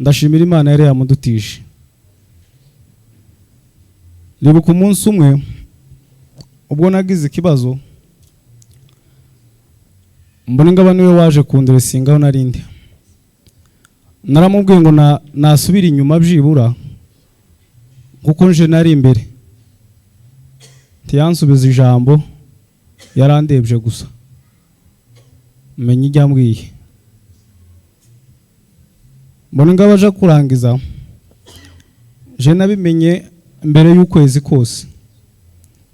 ndashimira Imana yari yamudutije. Nibuka umunsi umwe ubwo nagize ikibazo, mbona ingaba niwe waje kunderesingaho narindi. Naramubwiye ngo nasubira inyuma byibura kuko nje nari imbere. Tiyansubiza ijambo, yarandebye gusa. Menye iryambwiye. Mbona ingaba aje kurangiza, je nabimenye mbere y'ukwezi kose.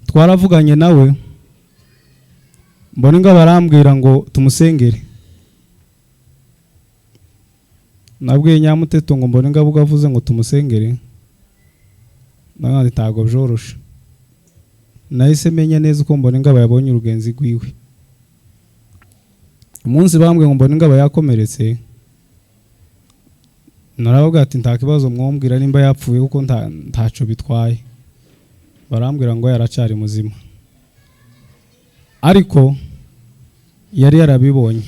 Twaravuganye nawe, mbona ingaba arambwira ngo tumusengere. Nabwiye Nyamuteto ngo mbona ingaba ugavuze ngo tumusengere, nandi tago byoroshe. Nahise menya neza uko mbona ingaba yabonye urugenzi rwiwe. Umunsi bambwiye ngo mbona ingaba yakomeretse, naravuga ati nta kibazo mwombwira nimba yapfuye kuko ntaco bitwaye. Barambwira ngo yaracari muzima, ariko yari yarabibonye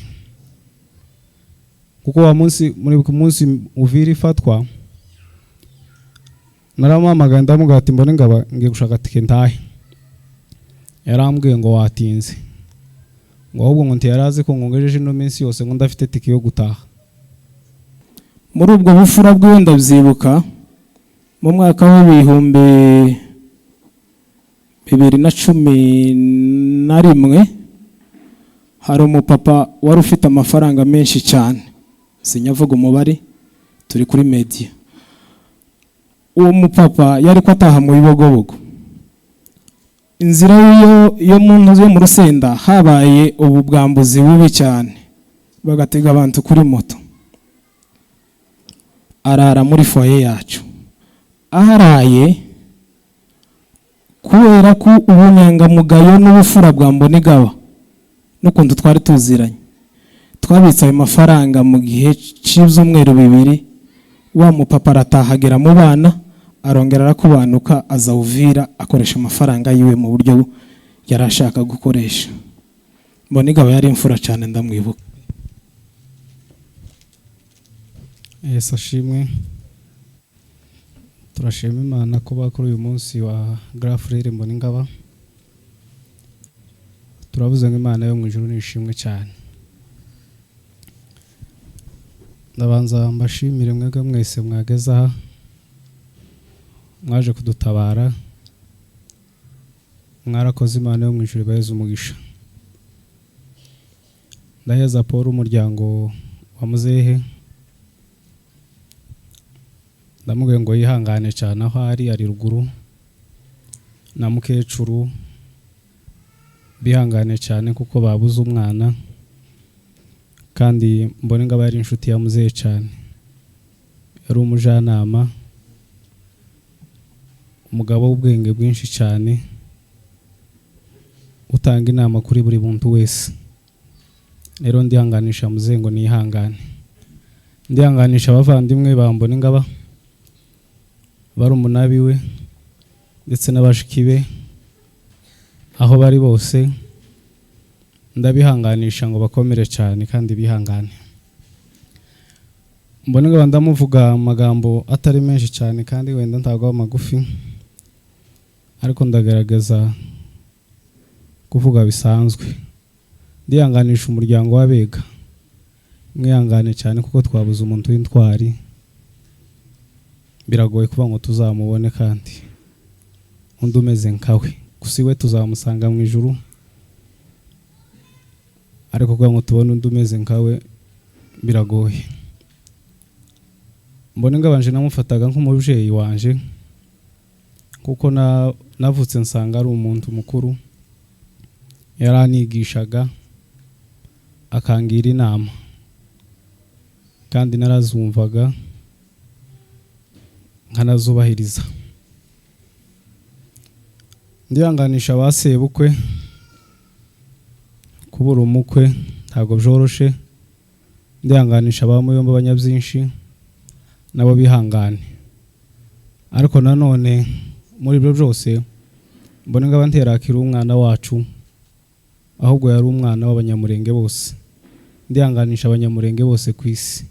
kuko wa munsi muri ku munsi Uvira ifatwa, naramamagaye ndamuga ati mbona ingaba ngiye gushaka tike ntahe. Yarambwiye ngo watinze, ngo ahubwo ngo ntiyarazi ko ngongejeje no minsi yose ngo ndafite tike yo gutaha. Muri ubwo bufura bwe ndabyibuka mu mwaka w'ibihumbi 2011 hari umupapa wari ufite amafaranga menshi cyane, sinyavuga umubare, turi kuri media. Uwo mupapa yari ko ataha mu Bibogobogo. Inzira yo mu Rusenda habaye ububwambuzi bubi cyane, bagatega abantu kuri moto. Arara muri foyer yacu. Aharaye kubera ko ubunyangamugayo n'ubufura bwa Mbonigaba n'ukuntu twari tuziranye, twabitse ayo mafaranga mu gihe cy'ibyumweru 2. Wa mupapa aratahagera mu bana, arongera arakubanuka aza Uvira akoresha amafaranga yiwe mu buryo yarashaka gukoresha. Mbonigaba yari imfura cyane, ndamwibuka. Yesu ashimwe. Turashima Imana kuba kuri uyu munsi wa Grand Frère Mbonigaba. Turavuze ngo Imana yo mu ijuru nishimwe cyane. Ndabanza mbashimire mwebwe mwese mwageza aha, mwaje kudutabara. Mwarakoze, Imana yo mu ijuru ibahe umugisha. Ndaheza Paul umuryango wa muzehe, ndamubwiye ngo yihangane cyane aho ari ruguru, na mukecuru bihangane cyane kuko babuze umwana, kandi Mbonigaba yari inshuti ya muzehe cyane, yari umujyanama, umugabo w'ubwenge bwinshi cyane, utanga inama kuri buri muntu wese. Rero ndihanganisha muzehe ngo nihangane. Ndihanganisha abavandimwe ba Mbonigaba, bari umunabi we ndetse n'abashiki be aho bari bose, ndabihanganisha ngo bakomere cyane kandi bihangane. Mbonigaba ndamuvuga amagambo atari menshi cyane kandi wenda ntagwa magufi, ariko ndagaragaza kuvuga bisanzwe. Ndihanganisha umuryango w'Abega, mwihangane cyane kuko twabuze umuntu w'intwari. Biragoye kuba ngo tuzamubone kandi undi umeze nkawe, gusa iwe tuzamusanga mu ijuru, ariko kuba ngo tubone undi umeze nkawe biragoye. Mbonigaba nje namufataga nk'umubyeyi wanje kuko navutse nsanga ari umuntu mukuru, yaranigishaga akangira inama kandi narazumvaga nkanazubahiriza. Ndihanganisha abasebukwe, kubura umukwe ntago byoroshe. Ndihanganisha abamuyomba abanyabyinshi, nabo bihangane. Ariko nanone muri byo byose Mbonigaba nterakira umwana wacu, ahubwo yari umwana w'abanyamurenge bose. Ndihanganisha abanyamurenge bose ku isi,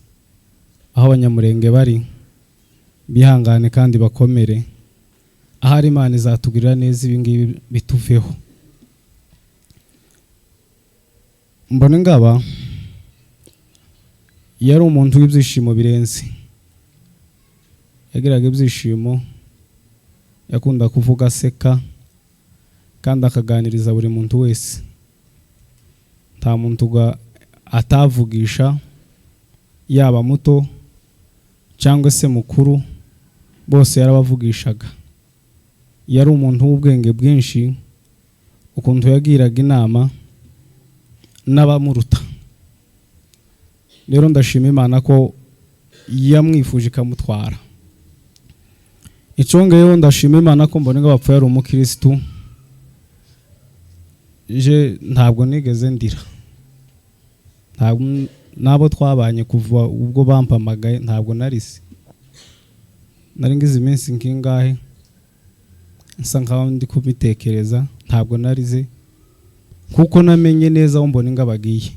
aho abanyamurenge bari bihangane kandi bakomere, ahari Imana izatugirira neza ibi ngibi bituveho. Mbonigaba yari umuntu w'ibyishimo birenze, yagiraga ibyishimo, yakunda kuvuga aseka kandi akaganiriza buri muntu wese, nta muntu atavugisha, yaba muto cyangwa se mukuru, bose yarabavugishaga. Yari umuntu w'ubwenge bwinshi, ukuntu yagiraga inama n'abamuruta. Rero ndashima Imana ko yamwifuje ikamutwara. Icongeyeho ndashima Imana ko Mbonigaba apfuye ari umukristu. Je ntabwo nigeze ndira, nabo twabanye kuva ubwo bampamagaye ntabwo narise. Nari ngize iminsi nkingahe nsa nkaho ndi kubitekereza, ntabwo narize kuko namenye neza aho Mbonigaba agiye,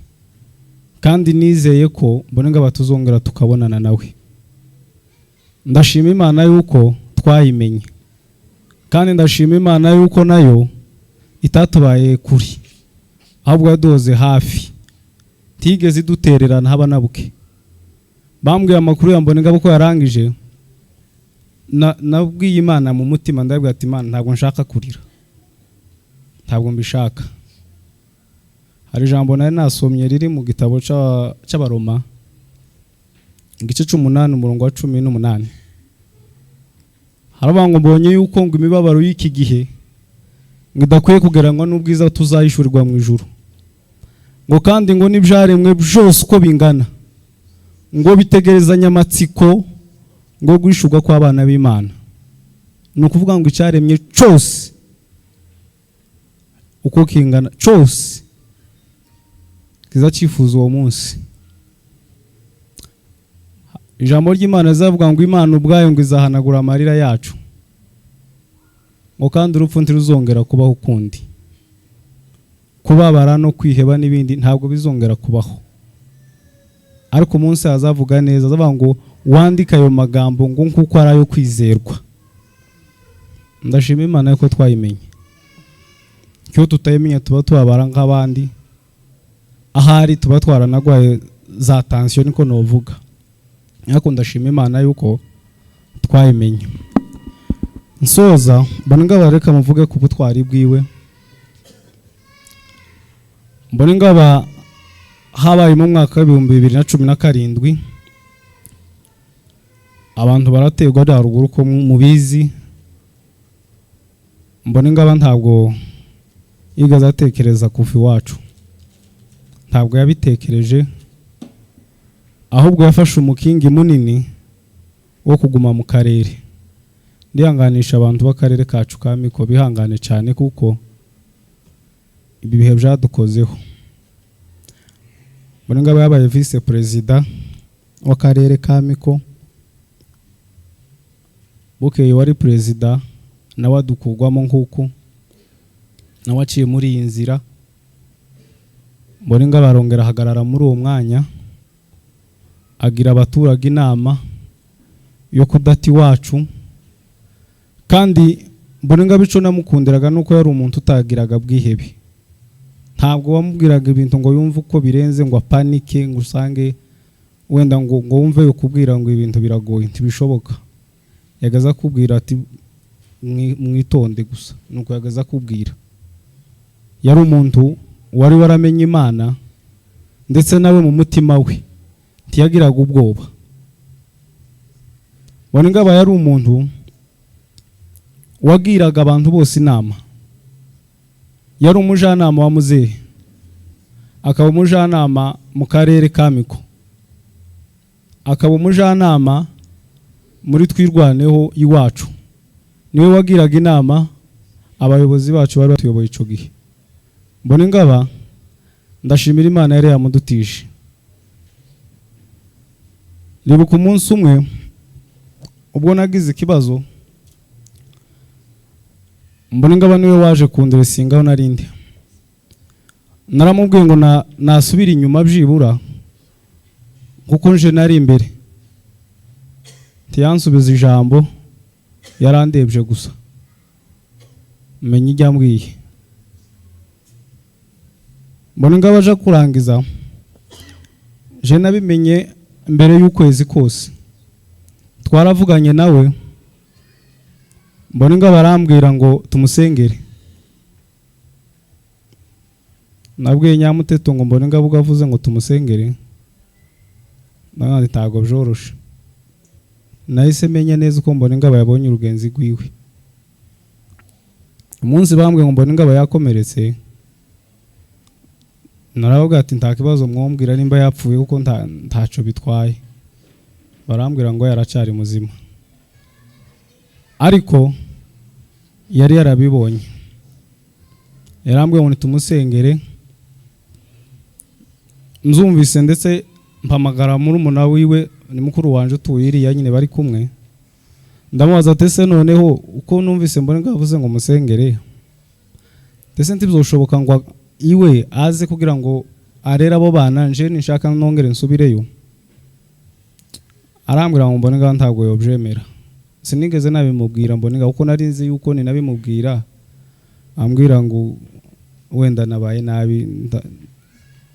kandi nizeye ko Mbonigaba tuzongera tukabonana nawe. Ndashima Imana yuko twayimenye, kandi ndashima Imana yuko nayo itatubaye kuri, ahubwo yadoze hafi, tigeze idutererana haba nabuke. Bambwiye amakuru ya Mbonigaba ko yarangije, nabwiye Imana mu mutima, ndabwira ati Imana ntabwo nshaka kurira, ntabwo mbishaka. Hari ijambo nari nasomye riri mu gitabo cy'Abaroma igice 8 umurongo wa 18, haravuga ngo mbonye yuko ngo imibabaro y'iki gihe ngo idakwiye kugereranywa n'ubwiza tuzayishurirwa mu ijuru, ngo kandi ngo n'ibyaremwe byose uko bingana ngo bitegerezanya amatsiko ngo guhishurwa kw'abana b'Imana. Ni ukuvuga ngo icyaremye cyose uko kingana cyose kiza cyifuza uwo munsi. Ijambo ry'Imana rizavuga ngo Imana ubwayo ngo izahanagura amarira yacu, ngo kandi urupfu ntiruzongera kubaho ukundi. Kubabara no kwiheba n'ibindi ntabwo bizongera kubaho, ariko umunsi hazavuga neza, azavuga ngo wandika ayo magambo ngo nkuko ari ayo kwizerwa. Ndashima Imana yuko twayimenye. Cyo tutayimenya tuba tubabara nk'abandi, ahari tuba twaranagwaye za tension niko novuga. Ariko ndashima Imana yuko twayimenye. Nsoza Mbonigaba reka muvuge ku butwari bwiwe. Mbonigaba habaye mu mwaka wa 2017 abantu barategwa daruguru ko mubizi. Mbonigaba ntabwo yigaza atekereza kufi wacu, ntabwo yabitekereje, ahubwo yafashe umukingi munini wo kuguma mu karere. Ndihanganisha abantu b'akarere kacu ka Miko bihangane cyane kuko ibi bihe byadukozeho. Mbonigaba yabaye vice president w'akarere ka Miko, bukeye wari president nawe adukugwamo nk'uko nawe aciye muri iyi nzira. Mbonigaba arongera ahagarara muri uwo mwanya, agira abaturage inama yo kudati wacu, kandi Mbonigaba ico namukundiraga nuko yari umuntu utagiraga bwihebe. Ntabwo wamubwiraga ibintu ngo yumve uko birenze ngo apanike ngo usange wenda ngo wumve yo kubwira ngo ibintu biragoye, ntibishoboka. Yagaza kubwira ati mwitonde gusa, nuko yagaza kubwira. Yari umuntu wari waramenye Imana, ndetse nawe mu mutima we ntiyagiraga ubwoba. Mbonigaba yari umuntu wagiraga abantu bose inama. Yari umujanama wa muzehe, akaba umujanama mu karere ka Miko, akaba umujanama muri twirwaneho iwacu. Niwe wagiraga inama abayobozi bacu bari batuyoboye ico gihe. Mbonigaba ndashimira Imana yari yamudutije. Nibuka umunsi umwe ubwo nagize ikibazo, Mbonigaba niwe waje kunderesingaho narindi. Naramubwiye ngo nasubira inyuma byibura kuko nje nari imbere. tiyansubiza ijambo yarandebye gusa menye iryambwiye mbona ngaba aje kurangiza je nabimenye mbere y'ukwezi kose twaravuganye nawe mbona ngaba arambwira ngo tumusengere nabwiye Nyamuteto ngo mbona ngaba ugavuze ngo tumusengere nandi tago byoroshe nahise menya neza uko mbona ngaba yabonye urugenzi rwiwe umunsi bambwe ngo mbona ngaba yakomeretse naravuga ati nta kibazo mwumbwira nimba yapfuye kuko ntaco bitwaye barambwira ngo yaracari muzima ariko yari yarabibonye yarambwiye ngo tumusengere nzumvise ndetse mpamagara muri umuna wiwe ni mukuru wanje tuyiriya nyine bari kumwe ndamubaza ati se noneho uko numvise mbone ngavuze ngo musengere ndetse ntibizoshoboka ngo iwe aze kugira ngo arera abo bana nje nishaka nongere nsubireyo arambwira ngo mbone ngaho ntabwo yobyemera sinigeze nabimubwira mbone ngaho uko nari nzi yuko ni nabimubwira ambwira ngo wenda nabaye nabi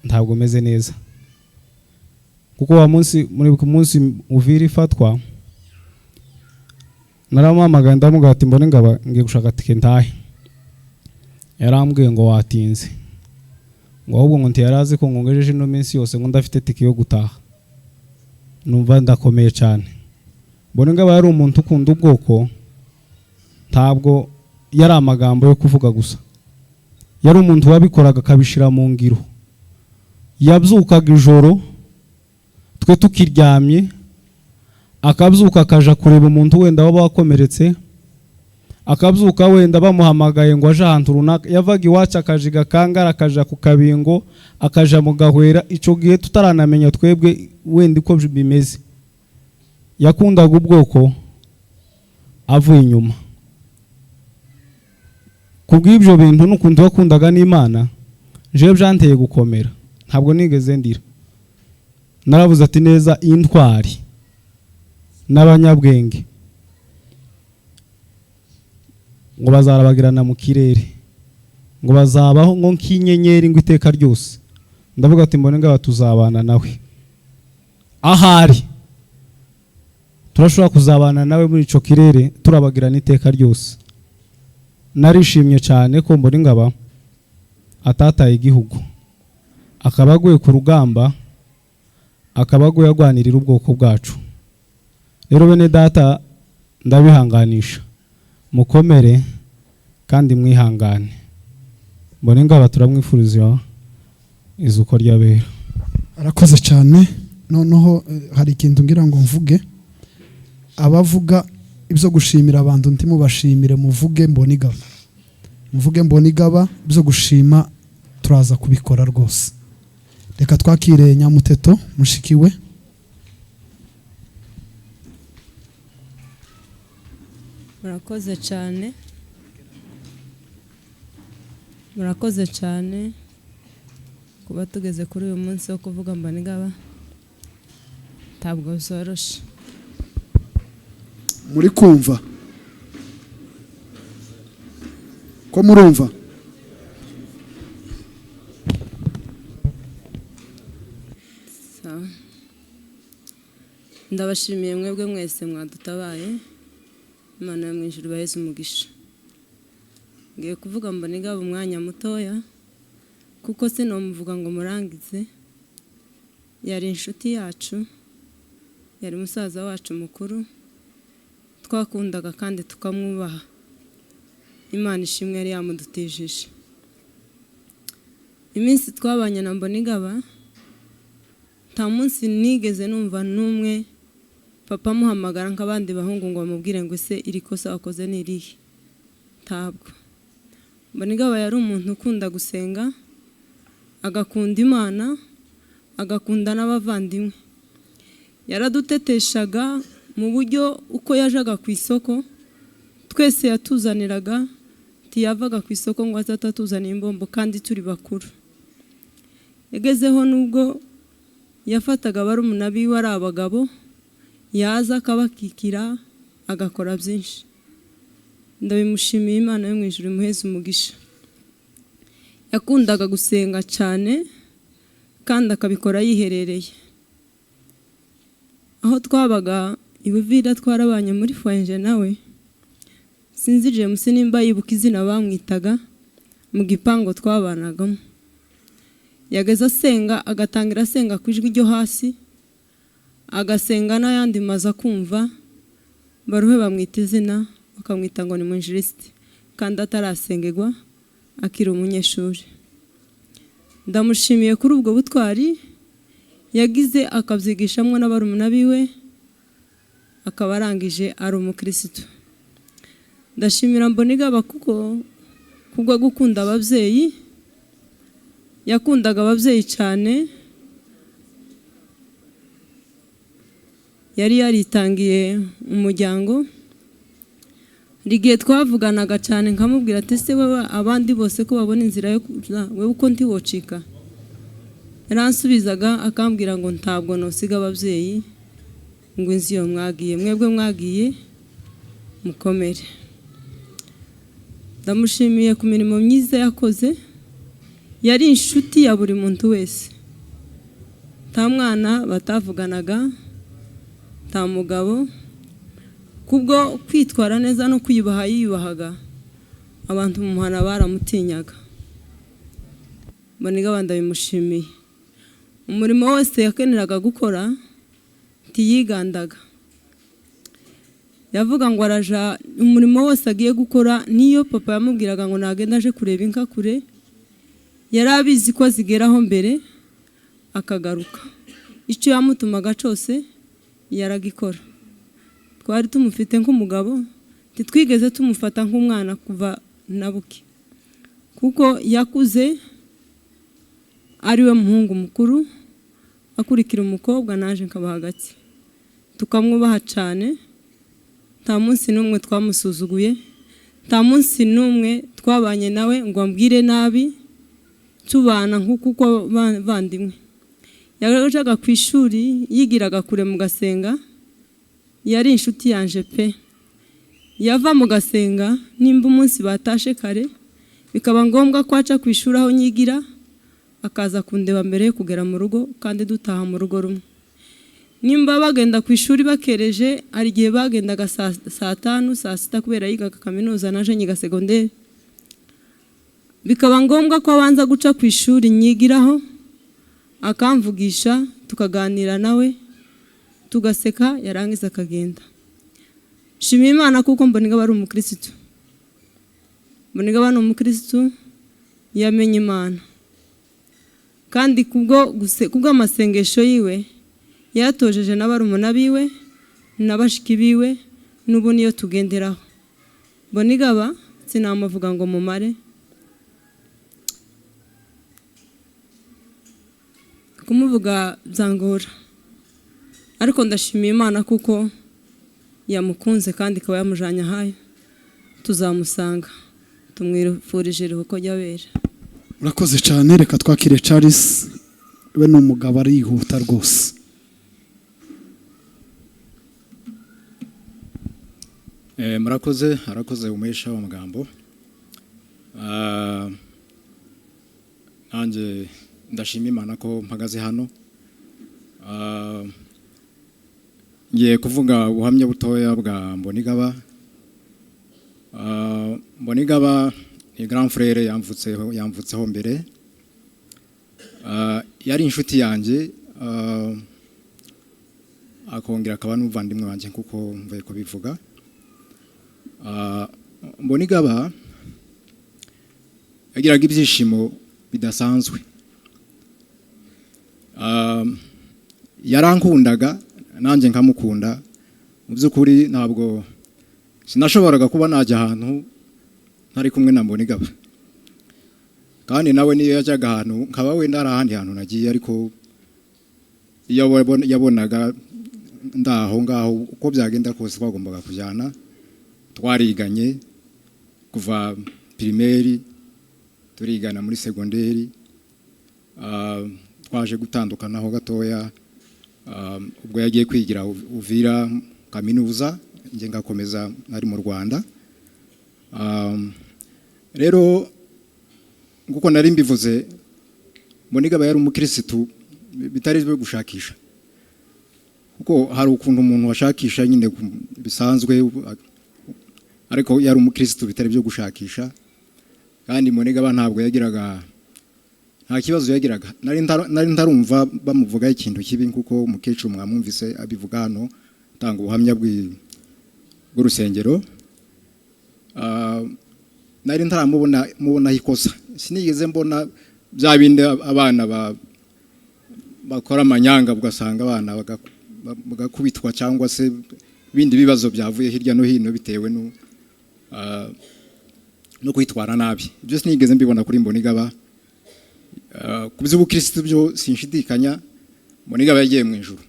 ntabwo meze neza kuko wa munsi muri ku munsi uvira ifatwa naramamagana ndamuga ati mbone ngaba ngiye gushaka tike ntahe yarambwiye ngo watinze ngo ahubwo ngo ntiyarazi ko ngongejeje no minsi yose ngo ndafite tike yo gutaha numva ndakomeye cyane mbone ngaba yari umuntu ukunda ubwoko ntabwo yari amagambo yo kuvuga gusa yari umuntu wabikoraga kabishira mu ngiro yabyukaga ijoro twe tukiryamye akabyuka akaja kureba umuntu wenda waba wakomeretse akabyuka wenda bamuhamagaye ngo aje ahantu runaka yavaga iwacu akajiga kangara akaja ku kabingo akaja mu gahwera ico gihe tutaranamenya twebwe wenda uko bimeze yakundaga ubwoko avuye inyuma kubw'ibyo bintu n'ukuntu wakundaga n'Imana je byanteye gukomera ntabwo nigeze ndira naravuze ati neza intwari n'abanyabwenge ngo bazarabagirana mu kirere ngo bazabaho ngo nk'inyenyeri ngo iteka ryose ndavuga ati mbone ngaba tuzabana nawe ahari turashobora kuzabana nawe muri ico kirere turabagirana iteka ryose narishimye cyane ko mbone ngaba atataye igihugu akabaguye ku rugamba akabaguye agwanirira ubwoko bwacu rero bene data ndabihanganisha mukomere kandi mwihangane mbone ngaba turamwifuriza izuko ry'abera arakoze cyane noneho hari ikintu ngira ngo mvuge abavuga ibyo gushimira abantu ntimubashimire muvuge mbone igaba ibyo gushima turaza kubikora rwose reka twakire Nyamuteto mushikiwe murakoze cyane kuba tugeze kuri uyu munsi wo kuvuga mbone igaba ntabwo zoroshe muri kumva ko murumva ndabashimiye mwebwe mwese mwadutabaye Imana yo mu ijuru baheze umugisha ngiye kuvuga mbone igaba umwanya mutoya kuko sinomuvuga ngo murangize yari inshuti yacu yari musaza wacu mukuru twakundaga kandi tukamwubaha Imana ishimwe yari yamudutijije iminsi twabanye na mbone igaba nta munsi nigeze numva n'umwe papa muhamagara nk'abandi bahungu ngo bamubwire ngo se iri kosa wakoze ni irihe ntabwo mbone igaba yari umuntu ukunda gusenga agakunda Imana agakunda n'abavandimwe yaraduteteshaga mu buryo uko yajaga ku isoko twese yatuzaniraga tiyavaga ku isoko ngo azatatuzanira imbombo kandi turi bakuru yagezeho nubwo yafataga barumuna biwe ari abagabo yaza akabakikira agakora byinshi. Ndabimushimiye Imana yo mu ijuru imuheze umugisha. Yakundaga gusenga cyane kandi akabikora yiherereye. Aho twabaga ibuvira twarabanye muri Fwenje nawe, sinzi James nimba yibuka izina bamwitaga mu gipango twabanagamo. Yageza asenga agatangira asenga ku ijwi ryo hasi, agasenga n'ayandi maza kumva, baruhe bamwita izina bakamwita ngo ni Mwinjilisti kandi atarasengegwa akiri umunyeshuri. Ndamushimiye kuri ubwo butwari yagize akabyigishamwe n'abarumuna biwe, akaba arangije ari umukristo. Ndashimira Mbonigaba kuko kubwo gukunda ababyeyi, yakundaga ababyeyi cyane, yari yaritangiye umuryango. Rigiye twavuganaga cyane nkamubwira ati se wewe abandi bose ko babona inzira yo kuza wewe uko ntiwocika. Yaransubizaga akambwira ngo ntabwo nosiga ababyeyi ngo inzi yo mwagiye, mwebwe mwagiye mukomere. Ndamushimiye ku mirimo myiza yakoze, yari inshuti ya buri muntu wese. Nta mwana batavuganaga, nta mugabo. Kubwo kwitwara neza no kwiyubaha yiyubahaga, abantu mu muhana baramutinyaga. Mbonigaba ndabimushimiye. Umurimo wose yakeneraga gukora ntiyigandaga. Yavuga ngo araja umurimo wose agiye gukora, niyo papa yamubwiraga ngo nagenda aje kureba inka kure, yari abizi ko zigeraho mbere akagaruka. Icyo yamutumaga cyose yaragikora. Twari tumufite nk'umugabo, titwigeze tumufata nk'umwana kuva nabuke, kuko yakuze ari we muhungu mukuru akurikira umukobwa, naje nkaba hagati. Tukamwubaha cyane, nta munsi n'umwe twamusuzuguye, nta munsi n'umwe twabanye nawe ngo ambwire nabi, tubana nk'uko bandimwe. Yajaga ku ishuri yigiraga kure mu Gasenga, yari inshuti yanje pe. Yava mu Gasenga nimba umunsi batashe kare, bikaba ngombwa ko aca ku ishuri aho nyigira, akaza kundeba mbere yo kugera mu rugo kandi dutaha mu rugo rumwe. Nimba bagenda ku ishuri bakereje, ari gihe bagendaga saa 5 saa 6 kubera yigaga kaminuza naje nyiga segonderi. Bikaba ngombwa ko abanza guca ku ishuri nyigiraho, akamvugisha tukaganira nawe, tugaseka, yarangiza akagenda. Shimira Imana kuko Mbonigaba ari umukristo. Mbonigaba ni umukristo yamenye Imana, kandi kubwo amasengesho yiwe yatojeje n'abarumuna biwe n'abashiki biwe, n'ubu niyo tugenderaho. Mbonigaba sinamuvuga ngo mumare, kumuvuga byangora, ariko ndashimiye Imana kuko yamukunze kandi ikaba yamujanye ahayo. Tuzamusanga, tumwifurije iruhuko ry'abera. Urakoze cyane. Reka twakire Charles, we ni umugabo arihuta rwose. Murakoze, arakoze umesha w'amagambo. Nanjye ndashima Imana ko mpagaze hano. Ngiye kuvuga ubuhamya butoya bwa Mbonigaba. Mbonigaba ni grand frère yamvutseho mbere. Yari inshuti yanjye, akongera akaba n'umuvandimwe wanjye kuko mvuye kubivuga. Mbonigaba yagiraga ibyishimo bidasanzwe. Yarankundaga nanjye nkamukunda. Mu by'ukuri ntabwo sinashoboraga kuba najya ahantu ntari kumwe na Mbonigaba, kandi nawe niyo yajyaga ahantu nkaba wenda ari ahandi hantu nagiye, ariko iyo yabonaga ndaho ngaho uko byagenda kose twagombaga kujyana. Twariganye kuva primaire, turigana muri segonderi, twaje gutandukanaho gatoya ubwo yagiye kwigira Uvira kaminuza nge ngakomeza nari mu Rwanda. Rero nguko nari mbivuze Mbonigaba yari umukirisitu bitari byo gushakisha, kuko hari ukuntu umuntu washakisha nyine bisanzwe, ariko yari umukirisitu bitari byo gushakisha. Kandi Mbonigaba ntabwo yagiraga, nta kibazo yagiraga. Nari ntarumva bamuvuga ikintu kibi, kuko umukecuru mwamwumvise abivuga hano tanga ubuhamya bw'urusengero. Nari ntaramubona ikosa, sinigeze mbona bya bindi abana bakora amanyanga ugasanga abana bagakubitwa cyangwa se ibindi bibazo byavuye hirya no hino bitewe no kwitwara nabi. Ibyo sinigeze mbibona kuri Mbonigaba. Ku by'ubukristo byo sinshidikanya Mbonigaba yagiye mu ijuru.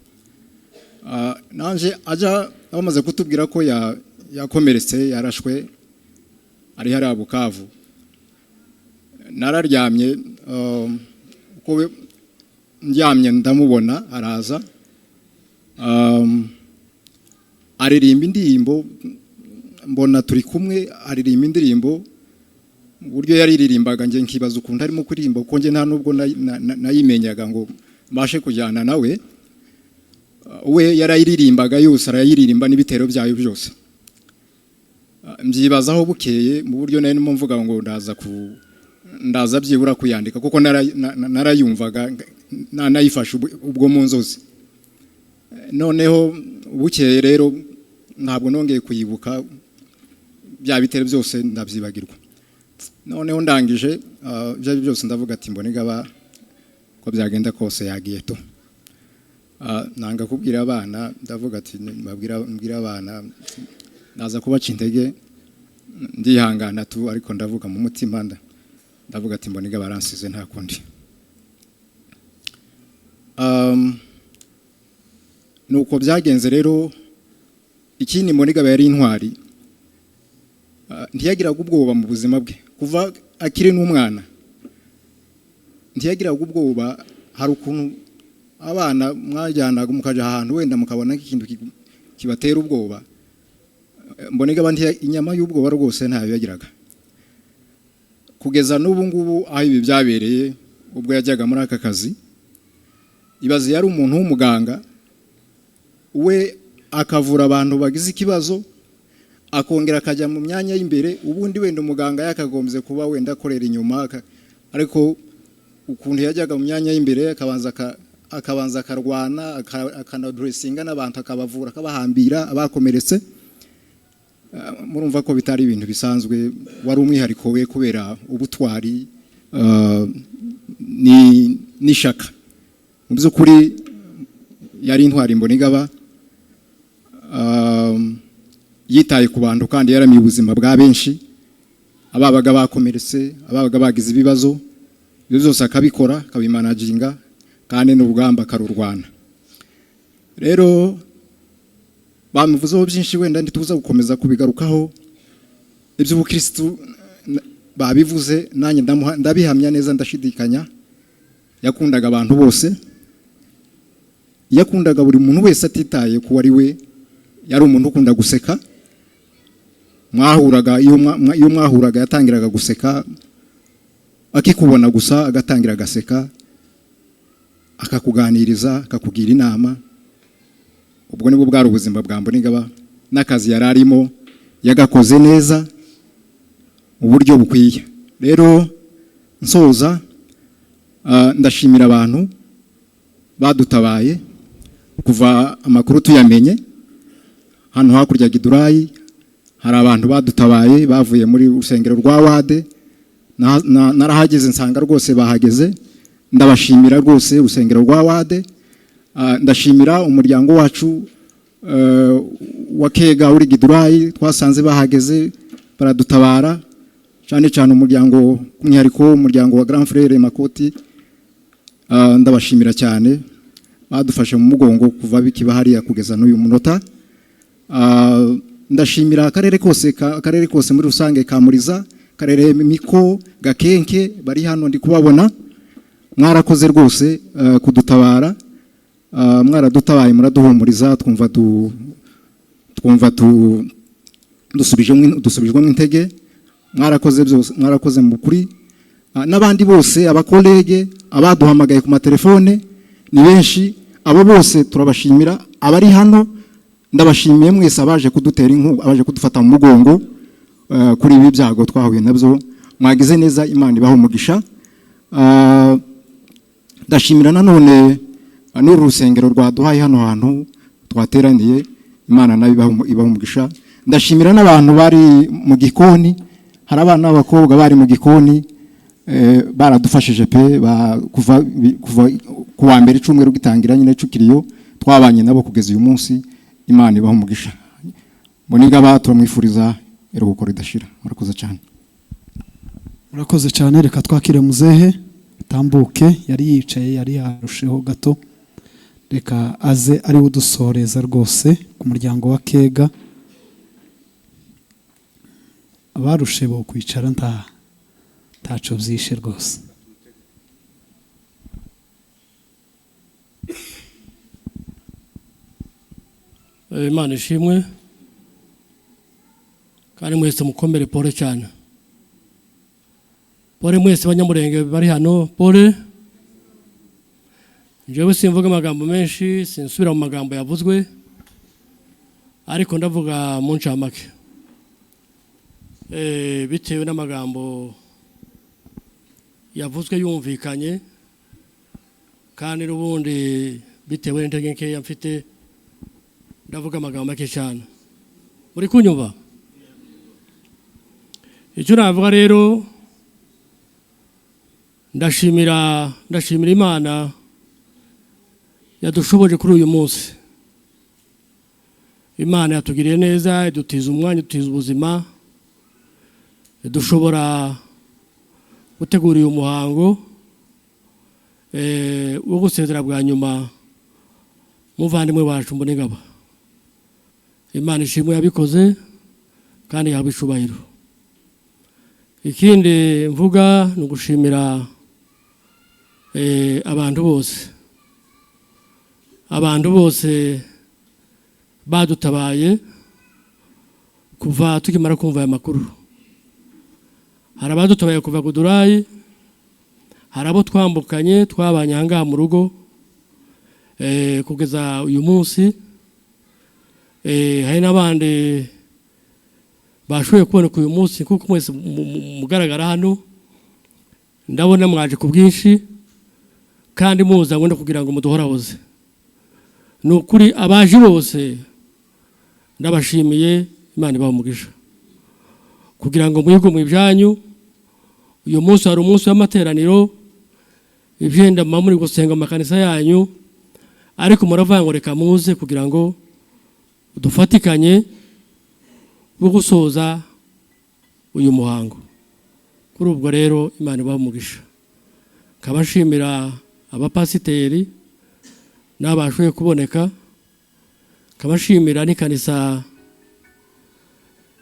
Nanje aja abamaze kutubwira ko yakomeretse yarashwe ari hari Bukavu. Nararyamye uko ndyamye ndamubona araza aririmba indirimbo, mbona turi kumwe aririmba indirimbo. Uburyo yariririmbaga nge nkibaza ukuntu arimo kuririmba, kuko nge nta nubwo nayimenyaga ngo mbashe kujyana nawe. We yarayiririmbaga yose, arayiririmba n'ibitero byayo byose. Mbyibazaho bukeye mu buryo nari mvuga ngo ndaza byibura kuyandika, kuko narayumvaga nayifashe ubwo mu nzozi. Noneho bukeye rero ntabwo nongeye kuyibuka, bya bitero byose ndabyibagirwa. Noneho ndangije bya byose ndavuga ati Mbonigaba ko byagenda kose yagiye to. Nanga kubwira abana, ndavuga ati mbwira abana naza kubaca intege, ndihangana tu, ariko ndavuga mu mutima ndavuga ati Mbonigaba aransize nta kundi. Nuko byagenze rero. Ikindi Mbonigaba yari intwari, ntiyagiraga ubwoba mu buzima bwe kuva akiri n'umwana. Ntiyagiraga ubwoba. Hari ukuntu abana mwajyanaga mukaja ahantu wenda mukabona ikintu kibatera ubwoba, Mbonigaba inyama y'ubwoba rwose ntayo yagiraga. Kugeza n'ubu ngubu aho ibi byabereye, ubwo yajyaga muri aka kazi, ibaze yari umuntu w'umuganga, we akavura abantu bagize ikibazo, akongera akajya mu myanya y'imbere. Ubundi wenda umuganga yakagombye kuba wenda akorera inyuma, ariko ukuntu yajyaga mu myanya y'imbere akabanza akarwana, akanadressinga n'abantu, akabavura, akabahambira abakomeretse. Murumva ko bitari ibintu bisanzwe, wari umwihariko we kubera ubutwari n'ishaka. Mu by'ukuri yari intwari Mbonigaba. Yitaye ku bantu kandi yaramiye ubuzima bwa benshi, ababaga bakomeretse, ababaga bagize ibibazo, ibyo byose akabikora, akabimanaginga, kandi n'urugamba akarurwana. Rero bamuvuzeho byinshi, wenda ntituza gukomeza kubigarukaho. Iby'ubukristo babivuze, nanjye ndabihamya neza, ndashidikanya. Yakundaga abantu bose, yakundaga buri muntu wese atitaye ku wari we. Yari umuntu ukunda guseka. Mwahuraga, iyo mwahuraga yatangiraga guseka, akikubona gusa agatangira agaseka, akakuganiriza, akakugira inama. Ubwo nibwo bwari ubuzima bwa Mbonigaba. N'akazi yari arimo yagakoze neza mu buryo bukwiye. Rero nsoza, ndashimira abantu badutabaye kuva amakuru tuyamenye. Hano hakurya Gidurayi hari abantu badutabaye bavuye muri urusengero rwa Wade. Narahageze nsanga rwose bahageze. Ndabashimira rwose urusengero rwa Wade. Ndashimira umuryango wacu wa Kega uri Gidurayi, twasanze bahageze baradutabara, cyane cyane umuryango kumwihariko umuryango wa Grand Frère Makoti. Ndabashimira cyane, badufashe mu mugongo kuva bikiba hariya kugeza n'uyu munota. Ndashimira akarere kose muri rusange, Kamuriza, karere Miko, Gakenke, bari hano ndi kubabona. Mwarakoze rwose kudutabara. mwaradutabaye muraduhumuriza twumva dusubijwemo intege. Mwarakoze byose, mwarakoze mu kuri. N'abandi bose abakolege abaduhamagaye ku matelefone ni benshi, abo bose turabashimira. Abari hano ndabashimiye mwese abaje kudutera inkunga, abaje kudufata mu mugongo kuri ibi byago twahuye nabyo. Mwagize neza, Imana ibaho umugisha. Ndashimira nanone n'uru rusengero rwaduhaye hano hantu twateraniye, Imana nayo ibaho umugisha. Ndashimira n'abantu bari mu gikoni, hari abana b'abakobwa bari mu gikoni baradufashije pe, kuva kuwa mbere cyumweru gitangira nyine cukiriyo twabanye nabo kugeza uyu munsi. Imana ibaho umugisha. Mbonigaba turamwifuriza iruhuko ridashira. Murakoze cyane. Murakoze cyane, reka twakire muzehe tambuke, yari yicaye yari yarusheho gato, reka aze ari udusoreza rwose ku muryango wa Kega. Abarushe bo kwicara ntaco byishe rwose. Imana ishimwe kandi mwese mukomere pole cyane. Pole mwese banyamurenge bari hano, pole. Jewe simvuga amagambo menshi, sinsubira mu magambo yavuzwe, ariko ndavuga mu ncamake. Bitewe n'amagambo yavuzwe yumvikanye, kandi n'ubundi bitewe n'intege nkeya mfite, ndavuga amagambo make cyane. Muri kunyumva? Icyo navuga rero, ndashimira Imana yadushoboje kuri uyu munsi. Imana yatugiriye neza, idutiza umwanya, idutiza ubuzima, dushobora gutegura uyu muhango wo gusezera bwa nyuma muvandimwe wacu Mbonigaba. Imana ishimwe yabikoze kandi yabishubahiro. Ikindi mvuga ni ugushimira abantu bose badutabaye kuva tukimara kumva aya makuru. Hari abadutabaye kuva Kudurayi, hari abo twambukanye twabanye ahangaha mu rugo kugeza uyu munsi, hari n'abandi bashoboye kuboneka uyu munsi kuko mwese mugaragara hano. Ndabona mwaje ku bwinshi kandi muzanywe no kugira ngo muduhorahoze. Ni ukuri abaje bose ndabashimiye, Imana ibahe umugisha. Kugira ngo mwigwe mu ibyanyu, uyu munsi hari umunsi w'amateraniro, ibyenda muri gusenga mu makanisa yanyu, ariko muravuga ngo reka muze kugira ngo dufatikanye bwo gusoza uyu muhango. Kuri ubwo rero Imana ibahe umugisha. Kabashimira abapasiteri n'abashoboye kuboneka, kabashimira n'ikanisa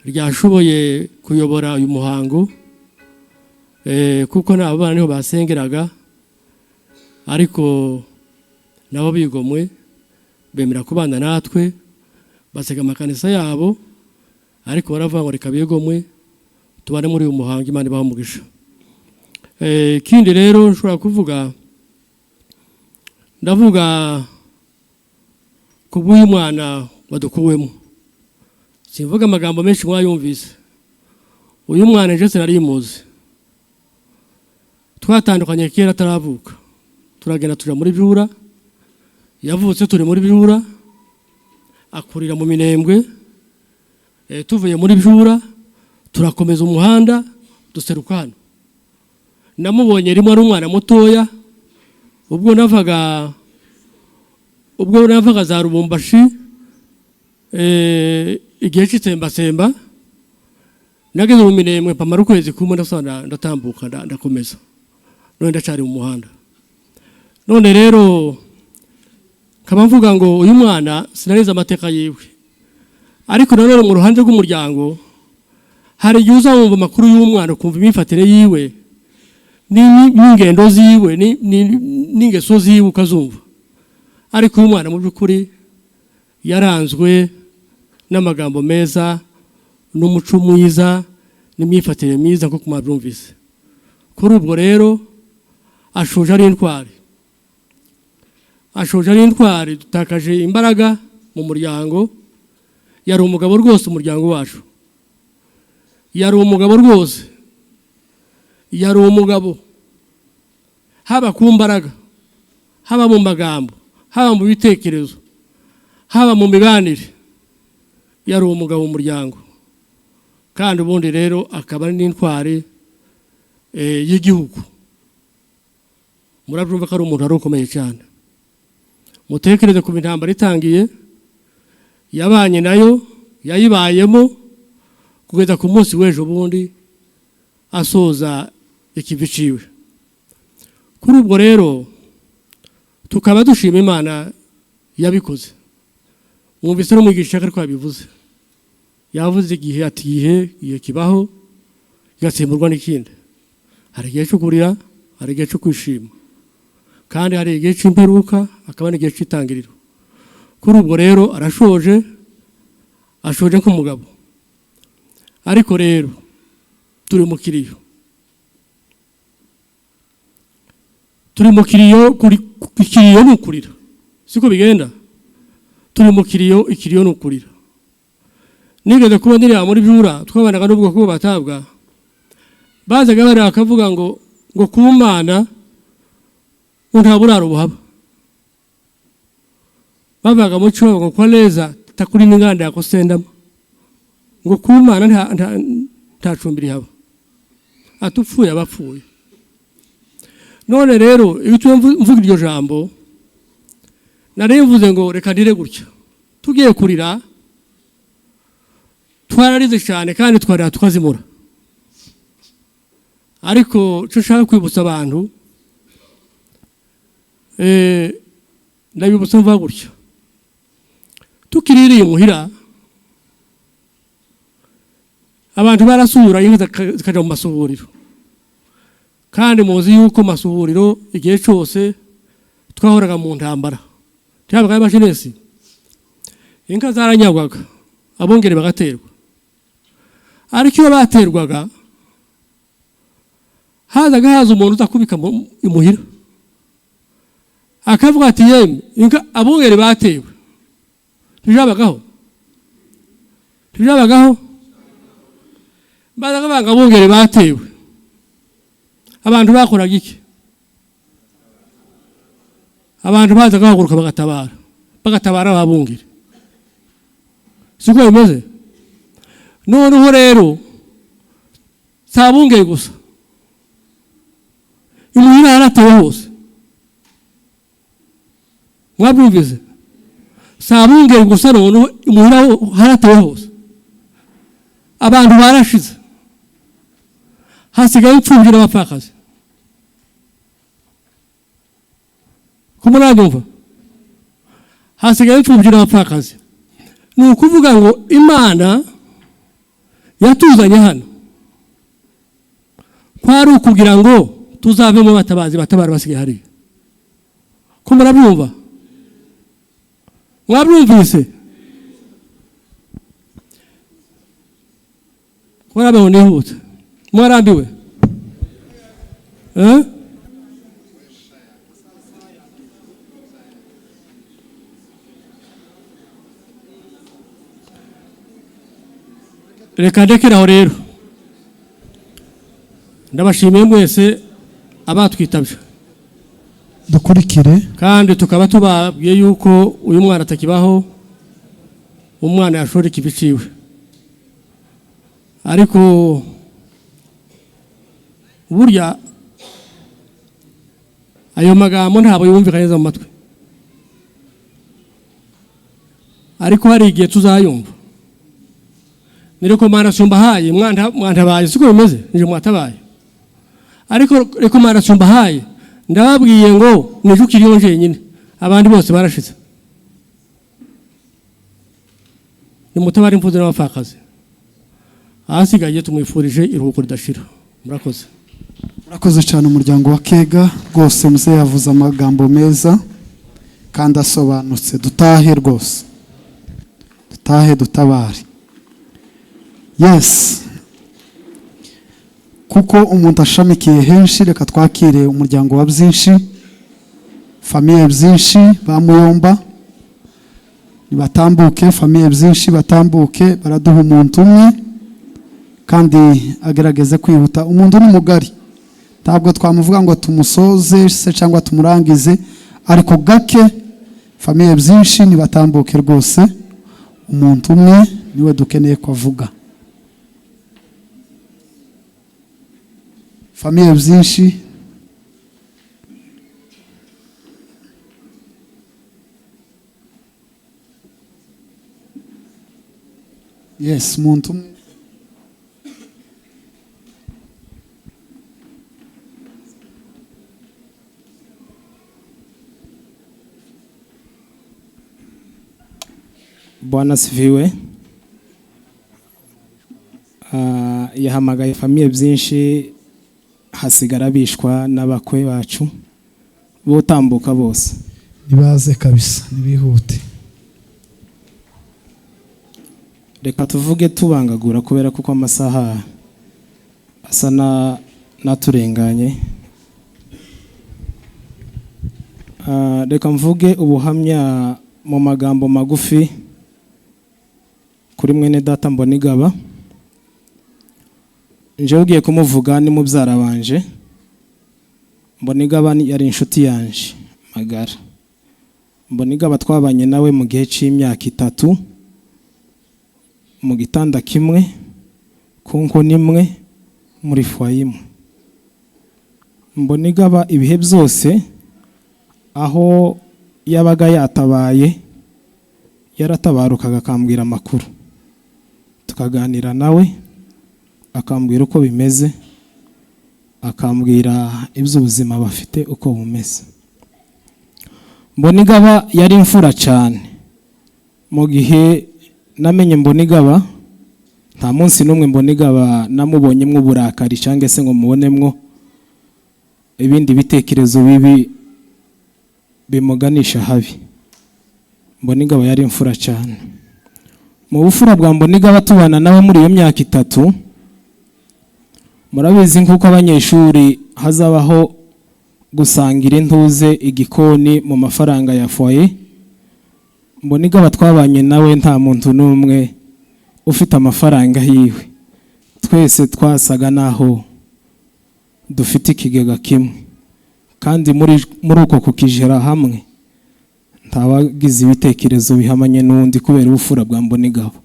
ryashoboye kuyobora uyu muhango, kuko nabo bana niho basengeraga, ariko nabo bigomwe bemera kubana natwe, basega amakanisa yabo, ariko baravuga ngo reka bigomwe tubane muri uyu muhango. Imana ibahe umugisha. Ikindi rero nshobora kuvuga, ndavuga ku bw'uyu mwana wadukuwemo. Simvuga amagambo menshi mwayumvise. Uyu mwana nje sinarimuzi, twatandukanye kera ataravuka, turagenda tuja muri Byura, yavutse turi muri Byura, akurira mu Minembwe. Tuvuye muri Byura turakomeza umuhanda duseruka hano. Namubonye rimwe ari umwana mutoya, ubwo navaga za Rubumbashi, igihe cy'itsembasemba, nageze mu Minembwe pamara ukwezi kumwe ndatambuka ndakomeza, none ndacari mu muhanda. None rero kaba mvuga ngo uyu mwana sinarize amateka yiwe, ariko nanone mu ruhande rw'umuryango hari igihe uzumva amakuru y'umwana ukumva imyifatire yiwe n'ingendo ziwe n'ingeso ziwe ukazumva, ariko uyu mwana mu by'ukuri yaranzwe n'amagambo meza n'umuco mwiza n'imyifatire myiza nk'uko mwabyumvise. Kuri ubwo rero ashoje ari intwari, dutakaje imbaraga mu muryango. Yari umugabo rwose umuryango wacu, yari umugabo rwose, yari umugabo haba ku mbaraga, haba mu magambo, haba mu bitekerezo, haba mu mibanire, yari umugabo mu muryango. Kandi ubundi rero akaba ari n'intwari y'igihugu. Murabyumva ko ari umuntu ukomeye cyane. Mutekereze ku intambara itangiye, yabanye nayo, yayibayemo kugeza ku munsi w'ejo bundi asoza ikivi ciwe. Kuri ubwo rero tukaba dushima Imana yabikoze. Mwumvise no mwigisha ko twabivuze, yavuze igihe igihe kibaho kigatsimburwa n'ikindi. Hari igihe cyo kurira, hari igihe cyo kwishima, kandi hari igihe cy'imperuka, akaba n'igihe cy'itangiriro. Kuri ubwo rero ashoje nk'umugabo. Ariko rero turi mu kiriyo, ikiriyo ni ukurira, siko bigenda. Turi mu kiriyo, ikiriyo ni ukurira. Nigeze kuba ndiri muri Byura, twabanaga n'ubwoko bw'abatabwa, bazaga bari akavuga ngo ku Mana nta buraro buhaba. Babaga mu cyo ngo kwa neza takuri n'inganda yakosendamo, ngo ku Mana nta cumbiri haba, atupfuye abapfuye. None rero iyo mvuga iryo jambo, nari mvuze ngo reka ndire gutya. Tugiye kurira, twararize cyane kandi twarira tukazimura. Ariko cyo nshaka kwibutsa abantu, ndabibutsa mvuga gutya. Tukiririye muhira, abantu barasura inka zikaja mu masuhuriro. Kandi muzi yuko masuhuriro igihe cyose twahoraga mu ntambara. Cyabaga amashinesi. Inka zaranyagwaga, abongere bagaterwa. Ariko iyo baterwaga, haza umuntu utakubika imuhira. Akavuga ati yemwe, inka abongere batewe. Tujabagaho. Bazaga banga abongere batewe. Abantu bakoraga iki? Abantu bazaga bahaguruka bagatabara ababungire. Siko bimeze? Noneho rero sabungere gusa, imuhira haratewe hose. Mwabyumvise? Sabungere gusa noneho imuhira haratewe hose. Abantu barashize, hasigaye imfubyi n'abapfakazi. Kumuranyumva? Hasigaye imfubyi n'abapfakazi. Ni ukuvuga ngo Imana yatuzanye hano kwari ukugira ngo tuzavemo batabara basigaye hariya. Ko murabyumva? Mwabyumvise? Mwarabeho nihute, mwarambiwe? Reka ndekeraho rero. Ndabashimiye mwese abatwitabye. Dukurikire. Kandi tukaba tubabwiye yuko uyu mwana atakibaho, umwana yashore kibiciwe. Ariko burya ayo magambo ntabwo yumvika neza mu matwi. Ariko hari igihe tuzayumva. Nireko Mana sumbahaye mwantabaye, siko bimeze, nje mwatabaye. Ariko reko Mana sumbahaye, ndababwiye ngo nijukiriyo nje nyine, abandi bose barashize. Ni mutabari imfuzo n'abapfakazi. Ahasigaye tumwifurije iruhuko ridashira. Murakoze. Murakoze cyane umuryango wa Kega, rwose muze yavuze amagambo meza kandi asobanutse. Dutahe rwose, dutahe dutabare. Yes, kuko umuntu ashamikiye henshi, reka twakire umuryango wa Byinshi, famiye Byinshi ba Muyomba batambuke, famiye Byinshi batambuke, baraduha umuntu umwe kandi agerageze kwihuta. Umuntu ni mugari, ntabwo twamuvuga ngo tumusoze se cyangwa tumurangize, ariko gake famiye Byinshi nibatambuke rwose. Umuntu umwe niwe dukeneye kuvuga. Famiye Byinshi, yes, umuntu umwe. Bwana sifiwe. Yahamagaye famiye Byinshi, hasigara bishwa n'abakwe bacu botambuka bose. Nibaze kabisa, nibihute. Reka tuvuge tubangagura kubera kuko amasaha asa naturenganye. Reka mvuge ubuhamya mu magambo magufi kuri mwene data Mbonigaba. Nje ugiye kumuvuga ni mubyara banje. Mbonigaba yari inshuti yanje magara. Mbonigaba twabanye nawe mu gihe cy'imyaka 3 mu gitanda kimwe, ku nkoni imwe, muri foyer imwe. Mbonigaba ibihe byose aho yabaga yatabaye yaratabarukaga akambwira amakuru, tukaganira nawe, akambwira uko bimeze, akambwira iby'ubuzima bafite uko bumeze. Mbonigaba yari imfura cyane. Mu gihe namenye Mbonigaba, nta munsi n'umwe Mbonigaba namubonyemwo uburakari cyangwa se ngo mubonemwo ibindi bitekerezo bibi bimuganisha habi. Mbonigaba yari imfura cyane. Mu bufura bwa Mbonigaba tubana nawe muri iyo myaka 3, murabizi nk'uko abanyeshuri hazabaho gusangira intuze igikoni mu mafaranga ya foyer. Mbonigaba twabanye nawe nta muntu n'umwe ufite amafaranga yiwe. Twese twasaga naho dufite ikigega kimwe, kandi muri uko kukijera hamwe ntawagize ibitekerezo bihamanye n'undi kubera ubufura bwa Mbonigaba.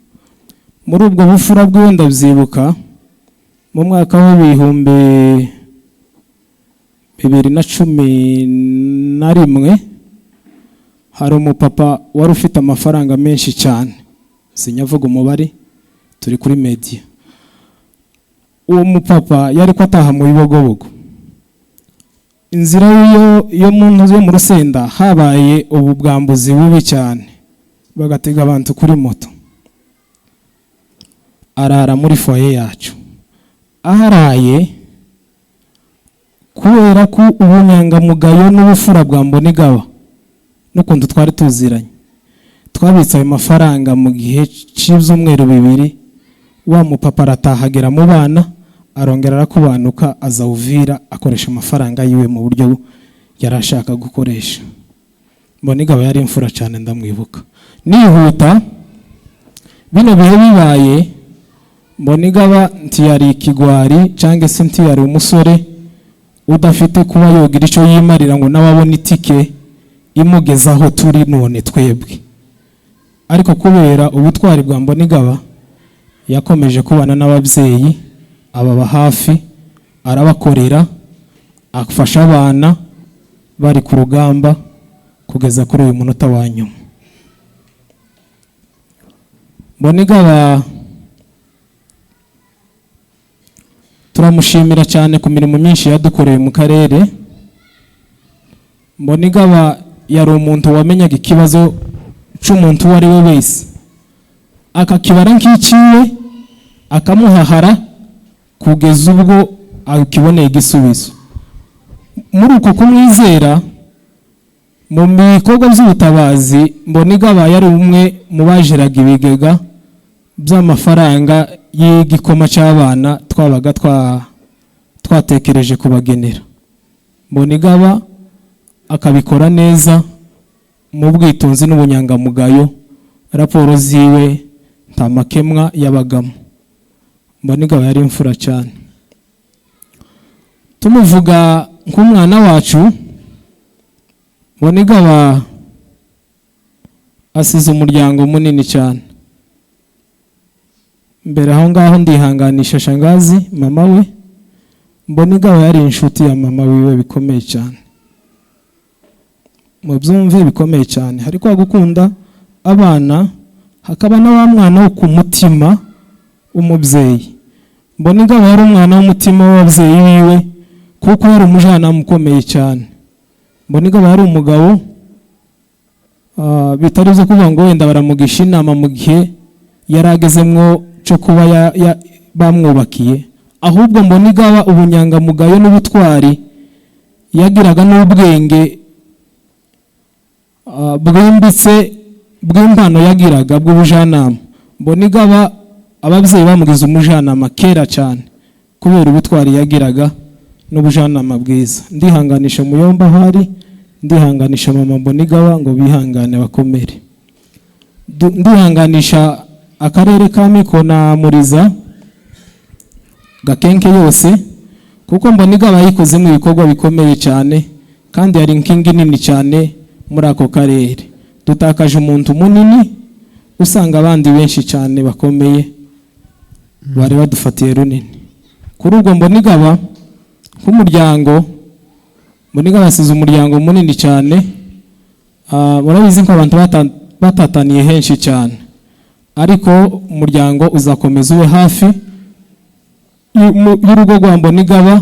Muri ubwo bufura bwe ndabyibuka mu mwaka w'ibihumbi 2011 hari umupapa wari ufite amafaranga menshi cyane, sinyavuga umubare, turi kuri media. Uwo mupapa yari ko ataha mu Bibogobogo. Inzira yo mu Rusenda habaye ububwambuzi bubi cyane, bagatega abantu kuri moto. Arara muri foyer yacu. Aharaye kubera ko ubunyangamugayo n'ubufura bwa Mbonigaba n'ukuntu twari tuziranye, twabitse ayo mafaranga mu gihe cy'ibyumweru 2. Wa mupapa aratahagera mu bana, arongera arakubanuka, aza Uvira akoresha amafaranga yiwe mu buryo yarashaka gukoresha. Mbonigaba yari imfura cyane, ndamwibuka. Nihuta bino bihe bibaye, Mbonigaba ntiyari ikigwari cyangwa se ntiyari umusore udafite kuba yogira icyo yimarira ngo nababone itike imugezaho turi none twebwe. Ariko kubera ubutwari bwa Mbonigaba yakomeje kubana n'ababyeyi, ababa hafi, arabakorera, afasha abana bari ku rugamba kugeza kuri uyu munota wa nyuma. Mbonigaba turamushimira cyane ku mirimo myinshi yadukoreye mu karere. Mbonigaba yari umuntu wamenyaga ikibazo cy'umuntu uwo ari we wese, akakibara nk'iciwe, akamuhahara kugeza ubwo akiboneye igisubizo. Muri uko kumwizera mu bikorwa by'ubutabazi Mbonigaba yari umwe mu bajiraga ibigega by'amafaranga y'igikoma cy'abana twabaga twatekereje kubagenera. Mbonigaba akabikora neza mu bwitonzi n'ubunyangamugayo, raporo ziwe nta makemwa yabagamo. Mbonigaba yari imfura cyane. Tumuvuga nk'umwana wacu, Mbonigaba asize umuryango munini cyane. Mbere aho ngaho ndihanganisha shangazi mama we. Mbonigaba yari inshuti ya mama wiwe bikomeye cyane. Mu byumve bikomeye cyane. Hari kwa gukunda abana, hakaba na wa mwana wo ku mutima umubyeyi. Mbonigaba yari umwana w'umutima w'ababyeyi biwe kuko yari umujyanama ukomeye cyane. Mbonigaba yari umugabo bitari byo kuvuga ngo wenda baramugisha inama mu gihe yari agezemwo cyo kuba bamwubakiye, ahubwo Mbonigaba ubunyangamugayo n'ubutwari yagiraga n'ubwenge bwimbitse bw'impano yagiraga bw'ubujyanama. Mbonigaba ababyeyi bamugize umujyanama kera cyane kubera ubutwari yagiraga n'ubujyanama bwiza. Ndihanganisha Muyomba hari, ndihanganisha mama Mbonigaba ngo bihangane bakomere. Ndihanganisha akarere ka Miko na Muriza Gakenke yose kuko Mbonigaba yikozemo ibikorwa bikomeye cyane kandi yari inkingi nini cyane muri ako karere. Dutakaje umuntu munini, usanga abandi benshi cyane bakomeye bari badufatiye runini. Kuri ubwo Mbonigaba nk'umuryango, Mbonigaba asize umuryango munini cyane. Murabizi ko abantu batataniye henshi cyane, ariko umuryango uzakomeza ube hafi y'urugo rwa Mbonigaba,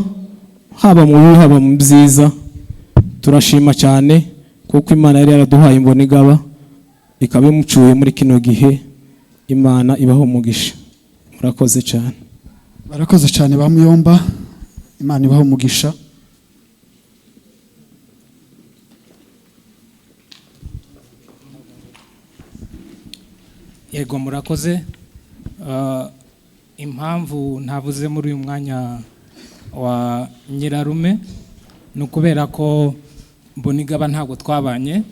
haba mu bibi haba mu byiza. Turashima cyane kuko Imana yari yaraduhaye Mbonigaba ikaba imucuye muri kino gihe. Imana ibaho umugisha. Murakoze cyane. Barakoze cyane ba Muyomba, Imana ibaho umugisha. Yego murakoze. Impamvu ntavuze muri uyu mwanya wa Nyirarume ni ukubera ko Mbonigaba ntabwo twabanye.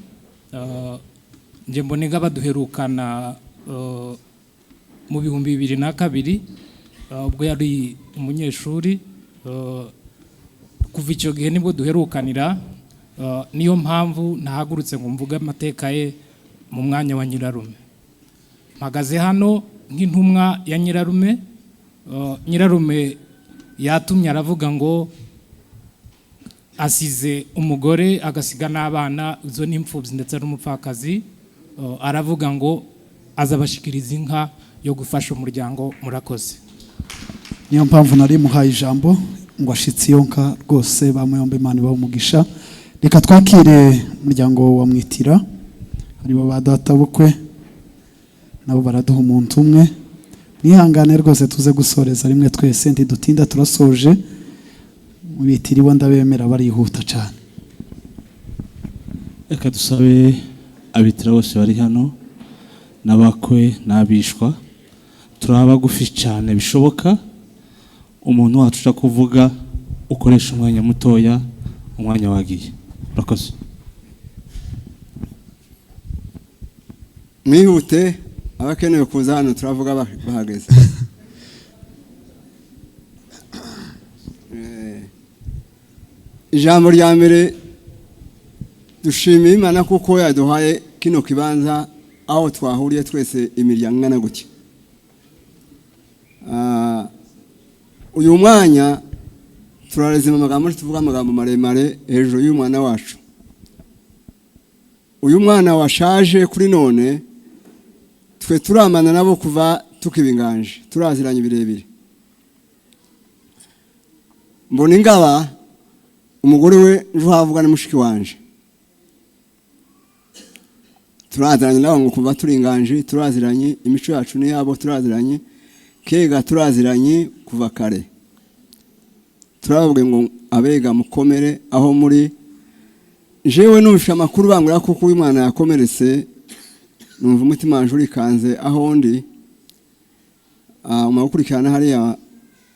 Nje Mbonigaba duherukana mu 2002 ubwo yari umunyeshuri. Kuva icyo gihe nibwo duherukanira. Niyo mpamvu nahagurutse ngo mvuge amateka ye mu mwanya wa Nyirarume. Mpagaze hano nk'intumwa ya Nyirarume. Nyirarume yatumye aravuga ngo asize umugore agasiga n'abana, izo n'imfubyi ndetse n'umupfakazi. Aravuga ngo azabashikiriza inka yo gufasha umuryango. Murakoze. Niyo mpamvu nari muhaye ijambo ngo ashitse iyo nka rwose. Ba Muyomba Imana ibaho umugisha. Reka twakire umuryango wa Mwitira, aribo ba data bukwe, nabo baraduha umuntu umwe. Mwihangane rwose tuze gusoreza rimwe twese, ntidutinda turasoje. Mwitiriwe ndabemera barihuta cyane. Reka dusabe abitira bose bari hano n'abakwe n'abishwa, turaba gufi cyane bishoboka. Umuntu wacu uca kuvuga ukoresha umwanya mutoya, umwanya wagiye. Murakoze. Mwihute, abakenewe kuza hano turavuga bahageze. Ijambo rya mbere, dushimiye Imana kuko yaduhaye kino kibanza aho twahuriye twese imiryango ingana gutya. Uyu mwanya turarezima amagambo, tuvuga amagambo maremare hejuru y'umwana wacu. Uyu mwana washaje kuri none, twe turamana nabo kuva tukibinganje, turaziranye birebire. Mbonigaba umugore we njo havuga na mushiki wanje, turaziranye nabo ngo kuva turinganje, turaziranye imico yacu ni yabo, turaziranye kega, turaziranye kuva kare. Turavuga ngo abega mukomere aho muri, jewe numvisha amakuru bambwira ko uyu mwana yakomeretse, numva umutima wanje urikanze aho ndi. Umukurikirana hariya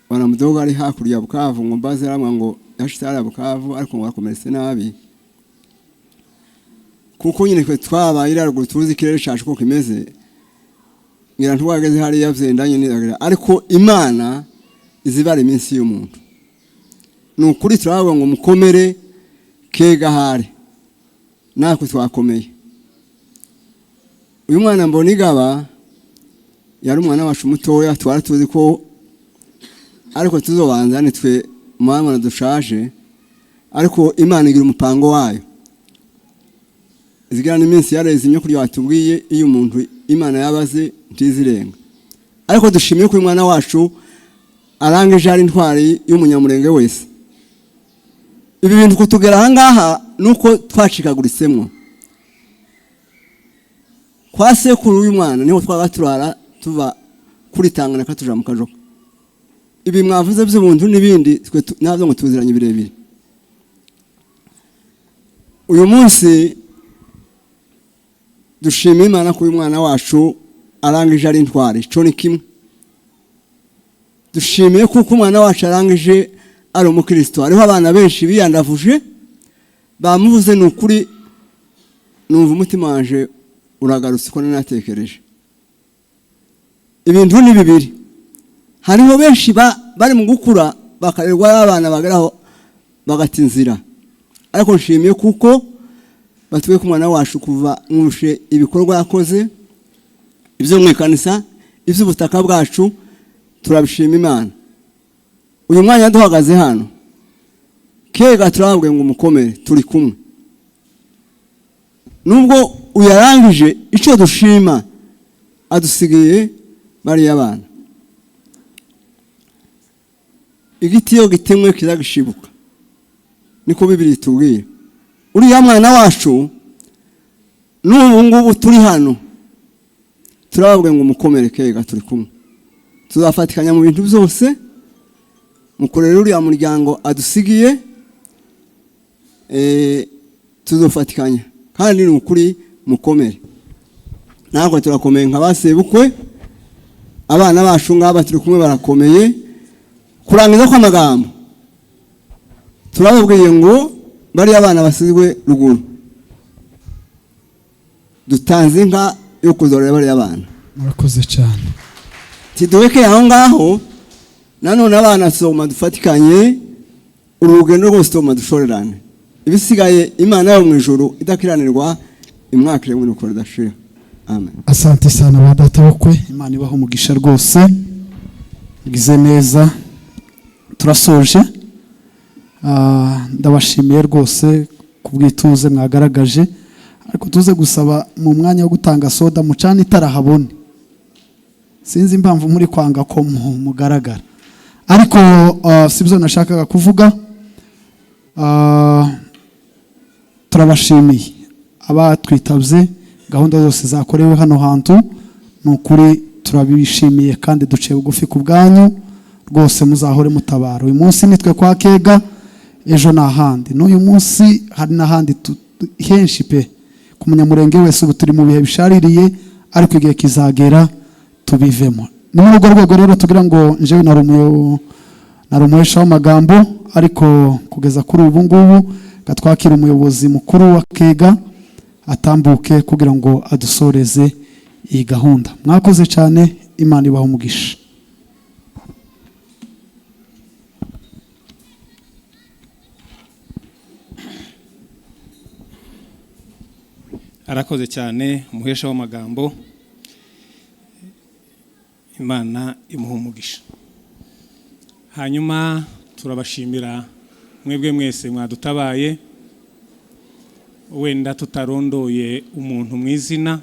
banamudoga ari hakurya ya Bukavu, ngo mbaze ramwe ngo yashitse hariya Bukavu ariko ngo yakomeretse nabi. Kuko nyine twe twabaye iraruguru tuzi ikirere cyacu ko kimeze, ngira ntwageze hariya vyendanye niragira, ariko Imana izibara iminsi y'umuntu. Nukuri turavuga ngo mukomere kega hari natwe twakomeye. Uyu mwana Mbonigaba yari umwana wacu mutoya, twari tuzi ko ariko tuzobanza nitwe mwana dushaje, ariko Imana igira umupango wayo. Izigirana iminsi yareze imyo kuri watubwiye, iyo umuntu Imana yabaze ntizirenga. Ariko dushimiye ko uyu mwana wacu arangije ari intwari y'umunyamurenge wese. Ibi bintu kutugera ahangaha nuko twacikaguritsemwo. Kwa sekuru uyu mwana niho twabaturara tuva kuri Tanganyika tuja mu Kajoka. Ibi mwavuze by'ubuntu n'ibindi twe navyo ngo tuziranye birebire. Uyu munsi dushimiye Imana ko uyu mwana wacu arangije ari intwari, cyo ni kimwe. Dushimiye kuko umwana wacu arangije ari umukristo. Hariho abana benshi biyandavuje bamuvuze, n'ukuri numva umutima wanje uragarutse ko nanatekereje. Ibintu ni bibiri, hariho benshi bari mu gukura bakarerwa abana bageraho bagatinzira, ariko nshimiye kuko batuwe ku mwana wacu kuva mwushe ibikorwa yakoze, ibyo mwikanisa, ibyo ubutaka bwacu, turabishima Imana. Uyu mwanya duhagaze hano kega turabwe ngo mukomere, turi kumwe. Nubwo uyarangije icyo dushima adusigiye bari abana. Igiti yo gitemwe kizagishibuka, niko Bibiri itubwira. Uriya mwana wacu n'ubu ngubu turi hano turabwe ngo mukomere kega, turi kumwe. Tuzafatikanya mu bintu byose, mukorera uriya muryango adusigiye, tuzofatikanya kandi ni ukuri mukomere. Ntabwo turakomeye nka basebukwe, abana bacu ngaba turi kumwe barakomeye. Kurangiza kwa magambo turababwiye ngo bari abana basizwe ruguru, dutanze inka yo kuzorera bari abana. Murakoze cyane. Tiduweke aho ngaho nanone abana soma dufatikanye urugendo rwose toma dushorerane. Ibisigaye Imana yo mu ijuru idakiranirwa imwakire mu rukoro dashira. Amen. Asante sana badata bokwe, Imana ibaho umugisha rwose. Gize neza. Turasoje. Ndabashimiye rwose kubwituze mwagaragaje, ariko tuze gusaba mu mwanya wo gutanga soda mucana itarahabone. Sinzi impamvu muri kwanga ko mugaragara, ariko sibyo nashakaga kuvuga. Turabashimiye abatwitabye, gahunda zose zakorewe hano hantu, nukuri turabishimiye kandi duciye bugufi ku bwanyu rwose. Muzahore mutabara. Uyu munsi nitwe kwa kega, ejo n'ahandi, n'uyu munsi hari n'ahandi henshi pe. Ku munyamurenge wese ubu turi mu bihe bishaririye, ariko igihe kizagera tubivemo. Ni muri urwo rwego rero tugira ngo njewe narumuhesha w'amagambo, ariko kugeza kuri ubu ngubu gatwakira umuyobozi mukuru wa kega atambuke kugira ngo adusoreze iyi gahunda. Mwakoze cyane, Imana ibaho umugisha. Arakoze cyane umuhesha w'amagambo, Imana imuha umugisha. Hanyuma turabashimira mwebwe mwese mwadutabaye, wenda tutarondoye umuntu mu izina,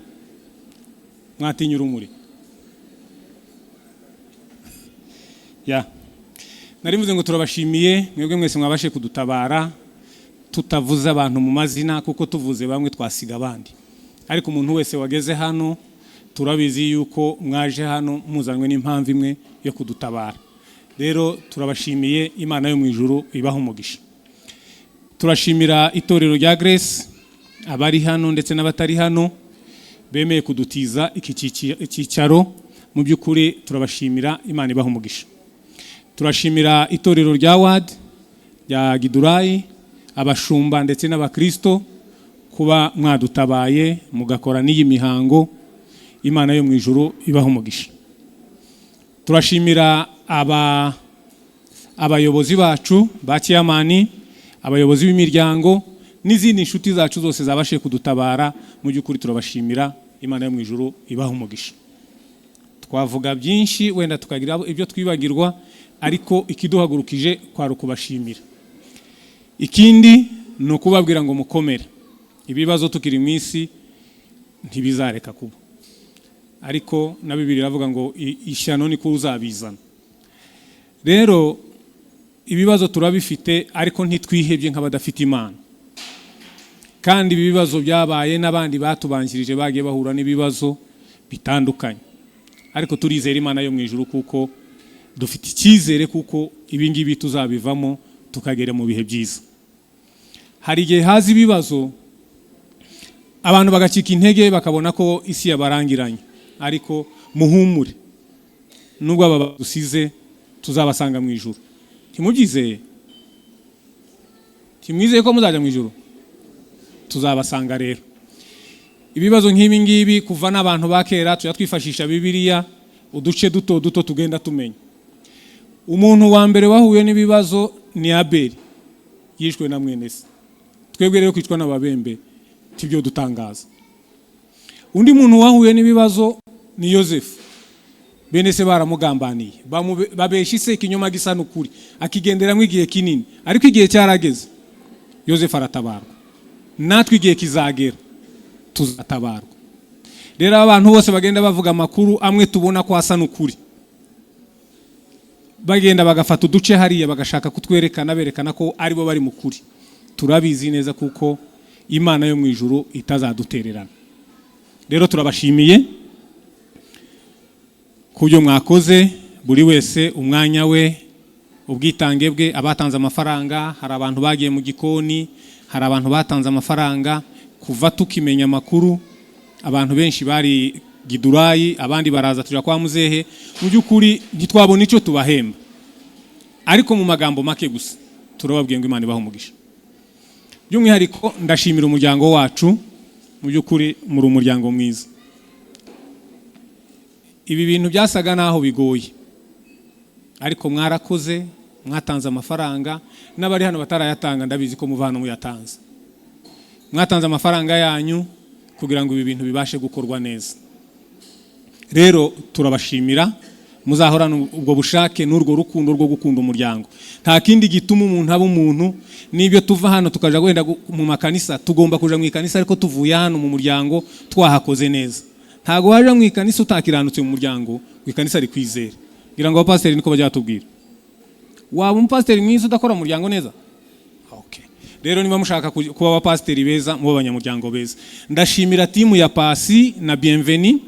mwatinya urumuri. Narivuze ngo turabashimiye mwebwe mwese mwabashe kudutabara, tutavuze abantu mu mazina, kuko tuvuze bamwe twasiga abandi. Ariko umuntu wese wageze hano turabizi yuko mwaje hano muzanwe n'impamvu imwe yo kudutabara. Rero turabashimiye, Imana yo mu ijuru ibaho umugisha. turashimira itorero rya Grace abari hano ndetse n'abatari hano bemeye kudutiza icyicaro. Mu by'ukuri turabashimira, Imana ibaha umugisha. Turashimira itorero rya Ward rya Gidurayi, abashumba ndetse n'abakristo kuba mwadutabaye mugakora n'iyi mihango. Imana yo mu ijuru ibaha umugisha. Turashimira abayobozi bacu ba Kiyamani, abayobozi b'imiryango n'izindi nshuti zacu zose zabashe kudutabara. Mu by'ukuri turabashimira, Imana yo mu ijuru ibaha umugisha. Twavuga byinshi wenda tukagira ibyo twibagirwa, ariko ikiduhagurukije kwari ukubashimira. Ikindi ni ukubabwira ngo mukomere. Ibibazo tukiri mu isi ntibizareka kuba, ariko na Bibiliya iravuga ngo ishyano niko uzabizana. Rero ibibazo turabifite, ariko ntitwihebye nk'abadafite Imana. Kandi ibibazo byabaye n'abandi batubanjirije bagiye bahura n'ibibazo bitandukanye, ariko turizera Imana yo mu ijuru kuko dufite icyizere kuko ibingibi tuzabivamo tukagera mu bihe byiza. Hari igihe haza ibibazo abantu bagacika intege bakabona ko isi yabarangiranye, ariko muhumure, nubwo aba badusize tuzabasanga mu ijuru. Ntimubyizeye? Ntimwizeye ko muzajya mu ijuru? Tuzabasanga rero. Ibibazo nk'ibi ngibi kuva n'abantu ba kera tujya twifashisha Bibiliya, uduce duto duto tugenda tumenya. Umuntu wa mbere wahuye n'ibibazo ni Abeli, yishwe na mwene se. Twebwe rero kwicwa n'ababembe tibyo dutangaza. Undi muntu wahuye n'ibibazo ni Yosefu. Bene se baramugambaniye, babesha ise ikinyoma gisa n'ukuri, akigenderamo igihe kinini, ariko igihe cyarageze Yosefu aratabarwa. Natwe igihe kizagera tuzatabarwa. Rero abantu bose bagenda bavuga amakuru amwe tubona ko asa n'ukuri, bagenda bagafata uduce hariya bagashaka kutwerekana berekana ko aribo bari mu kuri. Turabizi neza kuko Imana yo mu ijuru itazadutererana. Rero turabashimiye kubyo mwakoze, buri wese umwanya we, ubwitange bwe. Abatanze amafaranga, hari abantu bagiye mu gikoni, hari abantu batanze amafaranga kuva tukimenya amakuru. Abantu benshi bari Gidurayi, abandi baraza tuja kwa muzehe. Mu by'ukuri ntitwabona icyo tubahemba, ariko mu magambo make gusa turababwiye ngo Imana ibaha umugisha. By'umwihariko ndashimira umuryango wacu, mu by'ukuri muri umuryango mwiza. Ibi bintu byasaga naho bigoye, ariko mwarakoze, mwatanze amafaranga. N'abari hano batarayatanga ndabizi ko muva hano muyatanze. Mwatanze amafaranga yanyu kugira ngo ibi bintu bibashe gukorwa neza. Rero turabashimira, muzahorana ubwo bushake n'urwo rukundo rwo gukunda umuryango. Nta kindi gituma umuntu aba umuntu. Nibyo tuva hano tukaja gwenda mu makanisa, tugomba kuja mu ikanisa ariko tuvuye hano mu muryango twahakoze neza. Ntago waje mu ikanisa utakiranutse mu muryango, mu ikanisa rikwizera. Ngira ngo abapasiteri niko bajya batubwira. Waba umupasiteri mwiza udakora mu muryango neza? Okay. Rero niba mushaka kuba abapasiteri beza, mu banyamuryango beza. Ndashimira timu ya Pasi na Bienvenue,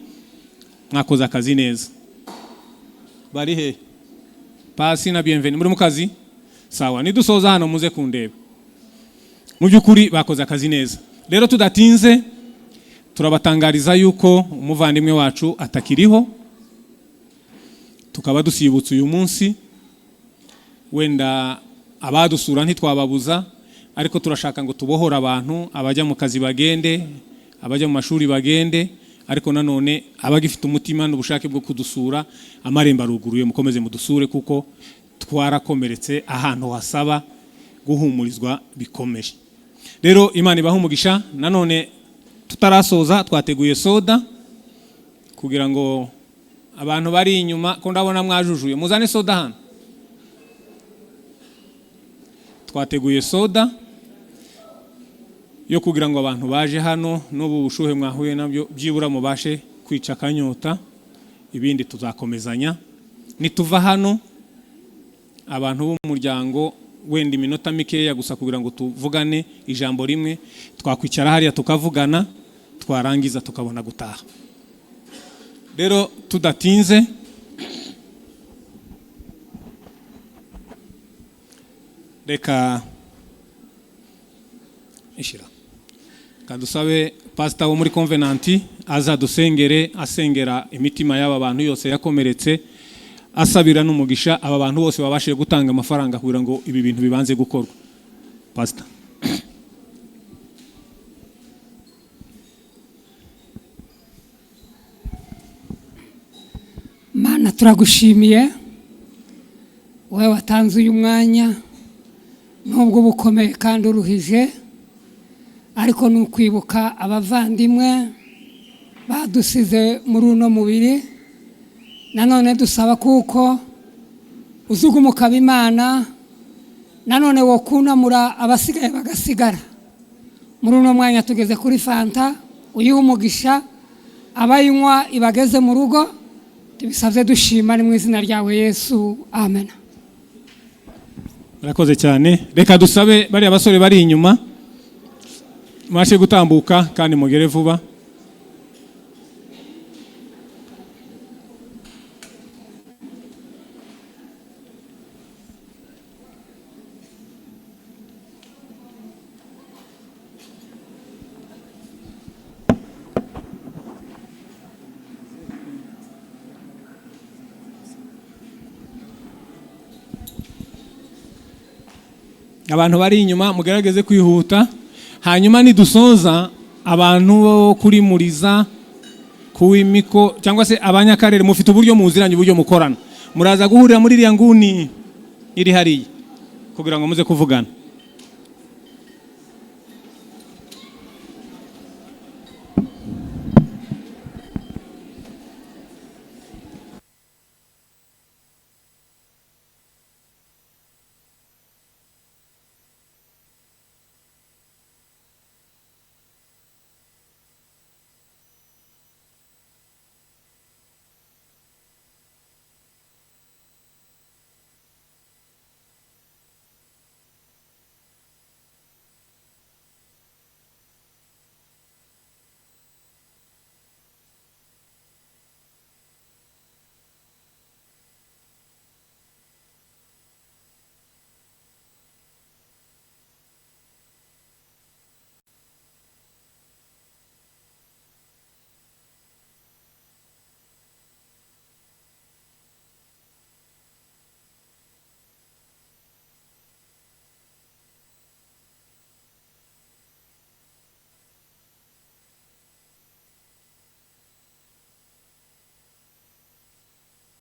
mwakoze akazi neza. Bari he? Pasi na Bienvenue muri mu kazi? Sawa, nidusoza hano muze kundeba. Mu by'ukuri bakoze akazi neza. Rero tudatinze turabatangariza yuko umuvandimwe wacu atakiriho, tukaba dusibutse uyu munsi. Wenda abadusura ntitwababuza, ariko turashaka ngo tubohora abantu, abajya mu kazi bagende, abajya mu mashuri bagende, ariko nanone abagifite umutima n'ubushake bwo kudusura, amarembo aruguruye, mukomeze mudusure kuko twarakomeretse ahantu hasaba guhumurizwa bikomeje. Rero Imana ibaha umugisha. Nanone tutarasoza twateguye soda kugira ngo abantu bari inyuma, ko ndabona mwajujuye, muzane soda hano. Twateguye soda yo kugira ngo abantu baje hano n'ubu bushuhe mwahuye nabyo byibura mubashe kwica akanyota, ibindi tuzakomezanya. Nituva hano abantu b'umuryango wenda iminota mikeya gusa kugira ngo tuvugane ijambo rimwe, twakwicara hariya tukavugana, twarangiza tukabona gutaha. Rero tudatinze reka ishira kadusabe pastor wo muri Covenant aza dusengere asengera imitima y'aba bantu yose yakomeretse asabira n'umugisha aba bantu bose babashije gutanga amafaranga kugira ngo ibi bintu bibanze gukorwa. Pastor. Mana turagushimiye wowe watanze uyu mwanya nubwo bukomeye kandi uruhije ariko nukwibuka abavandimwe badusize muri uno mubiri nanone dusaba kuko uzugumuka b'Imana nanone wo kunamura abasigaye bagasigara muri uno mwanya tugeze kuri fanta uyumugisha abayinywa ibageze mu rugo tubisabye dushima ni mu izina ryawe Yesu amen. Murakoze cyane reka dusabe bari abasore bari inyuma mwashe gutambuka kandi mugere vuba. Abantu bari inyuma mugerageze kwihuta hanyuma nidusoza abantu bo kuri muriza kuwimiko cyangwa se abanyakarere mufite uburyo muziranye uburyo mukorana muraza guhurira muri iriya nguni iri hariya kugira ngo muze kuvugana.